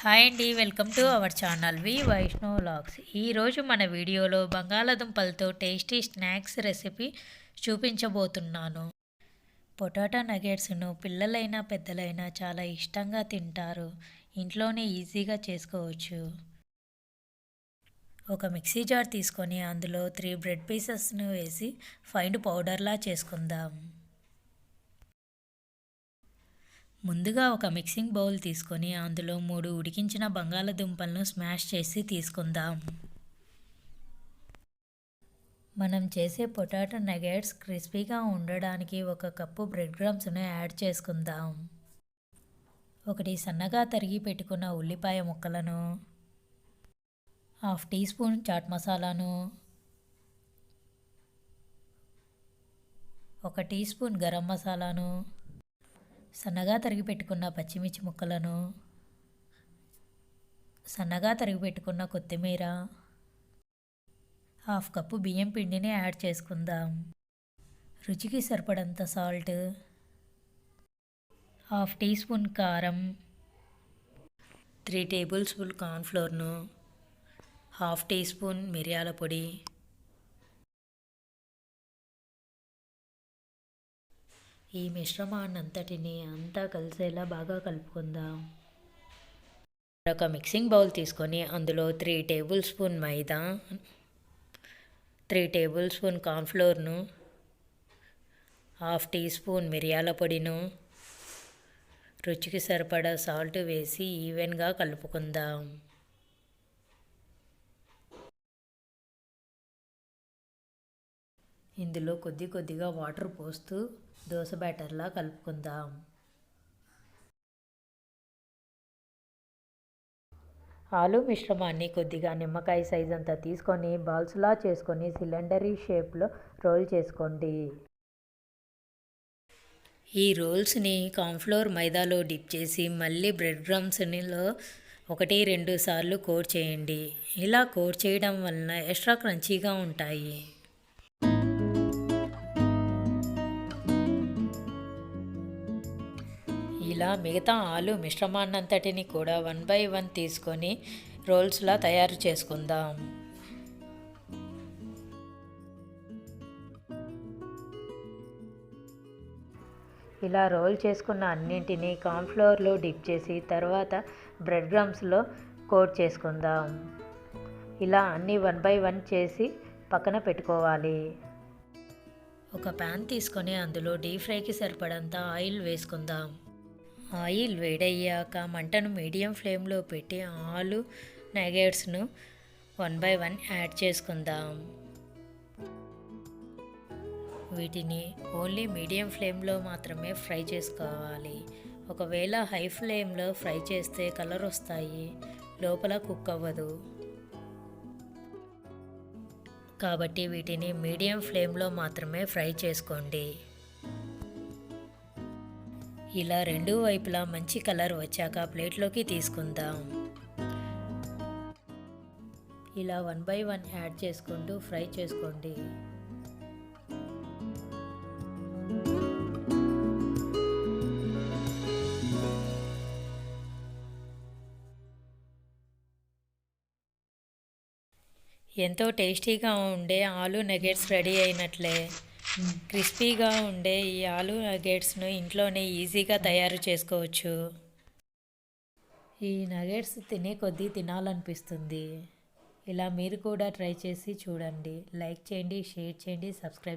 Hi అండి, welcome to our channel Vaishnav vlogs. ఈరోజు మన వీడియోలో బంగాళాదుంపలతో టేస్టీ స్నాక్స్ రెసిపీ చూపించబోతున్నాను. పొటాటో నగెట్స్ను పిల్లలైనా పెద్దలైనా చాలా ఇష్టంగా తింటారు. ఇంట్లోనే ఈజీగా చేసుకోవచ్చు. ఒక మిక్సీ జార్ తీసుకొని అందులో 3 బ్రెడ్ పీసెస్ను వేసి ఫైన్ పౌడర్లా చేసుకుందాం. ముందుగా ఒక మిక్సింగ్ బౌల్ తీసుకొని అందులో 3 ఉడికించిన బంగాళాదుంపలను స్మాష్ చేసి తీసుకుందాం. మనం చేసే పొటాటో నగెట్స్ క్రిస్పీగా ఉండడానికి 1 కప్పు బ్రెడ్ క్రమ్స్ను యాడ్ చేసుకుందాం. 1 సన్నగా తరిగి పెట్టుకున్న ఉల్లిపాయ ముక్కలను, 1/2 టీ స్పూన్ చాట్ మసాలాను, 1 టీ స్పూన్ గరం మసాలాను, సన్నగా తరిగి పెట్టుకున్న పచ్చిమిర్చి ముక్కలను, సన్నగా తరిగి పెట్టుకున్న కొత్తిమీర, 1/2 కప్పు బియ్యం పిండిని యాడ్ చేసుకుందాం. రుచికి సరిపడంత సాల్ట్, 1/2 టీ స్పూన్ కారం, 3 టేబుల్ స్పూన్ కార్న్ఫ్లోర్ను, 1/2 టీ స్పూన్ మిరియాల పొడి, ఈ మిశ్రమాన్నంతటిని అంతా కలిసేలా బాగా కలుపుకుందాం. ఒక మిక్సింగ్ బౌల్ తీసుకొని అందులో 3 టేబుల్ స్పూన్ మైదా, 3 టేబుల్ స్పూన్ కార్న్ఫ్లోర్ను, 1/2 టీ స్పూన్ మిరియాల పొడిను, రుచికి సరిపడా సాల్ట్ వేసి ఈవెన్గా కలుపుకుందాం. ఇందులో కొద్దిగా వాటర్ పోస్తూ దోశ బ్యాటర్లా కలుపుకుందాం. ఆలు మిశ్రమాన్ని కొద్దిగా నిమ్మకాయ సైజ్ అంతా తీసుకొని బాల్స్లా చేసుకొని సిలిండరీ షేప్లో రోల్ చేసుకోండి. ఈ రోల్స్ని కార్న్ఫ్లోర్ మైదాలో డిప్ చేసి మళ్ళీ బ్రెడ్ క్రమ్స్లో 1-2 సార్లు కోట్ చేయండి. ఇలా కోట్ చేయడం వలన ఎక్స్ట్రా క్రంచీగా ఉంటాయి. ఇలా మిగతా ఆలు మిశ్రమాన్నంతటిని కూడా 1 by 1 తీసుకొని రోల్స్లా తయారు చేసుకుందాం. ఇలా రోల్ చేసుకున్న అన్నింటినీ కార్న్ఫ్లోర్లో డిప్ చేసి తర్వాత బ్రెడ్ క్రమ్స్లో కోట్ చేసుకుందాం. ఇలా అన్నీ 1 by 1 చేసి పక్కన పెట్టుకోవాలి. ఒక ప్యాన్ తీసుకొని అందులో డీప్ ఫ్రైకి సరిపడంత ఆయిల్ వేసుకుందాం. ఆయిల్ వేడయ్యాక మంటను మీడియం ఫ్లేమ్లో పెట్టి ఆలు నగెట్స్ను 1 by 1 యాడ్ చేసుకుందాం. వీటిని ఓన్లీ మీడియం ఫ్లేమ్లో మాత్రమే ఫ్రై చేసుకోవాలి. ఒకవేళ హై ఫ్లేమ్లో ఫ్రై చేస్తే కలర్ వస్తాయి, లోపల కుక్ అవ్వదు. కాబట్టి వీటిని మీడియం ఫ్లేమ్లో మాత్రమే ఫ్రై చేసుకోండి. ఇలా 2 వైపులా మంచి కలర్ వచ్చాక ప్లేట్లోకి తీసుకుందాం. ఇలా 1 by 1 యాడ్ చేసుకుంటూ ఫ్రై చేసుకోండి. ఎంతో టేస్టీగా ఉండే ఆలు నగెట్స్ రెడీ అయినట్లే. క్రిస్పీగా ఉండే ఈ ఆలు నగెట్స్ను ఇంట్లోనే ఈజీగా తయారు చేసుకోవచ్చు. ఈ నగెట్స్ తినే కొద్దీ తినాలనిపిస్తుంది. ఇలా మీరు కూడా ట్రై చేసి చూడండి. లైక్ చేయండి, షేర్ చేయండి, సబ్స్క్రైబ్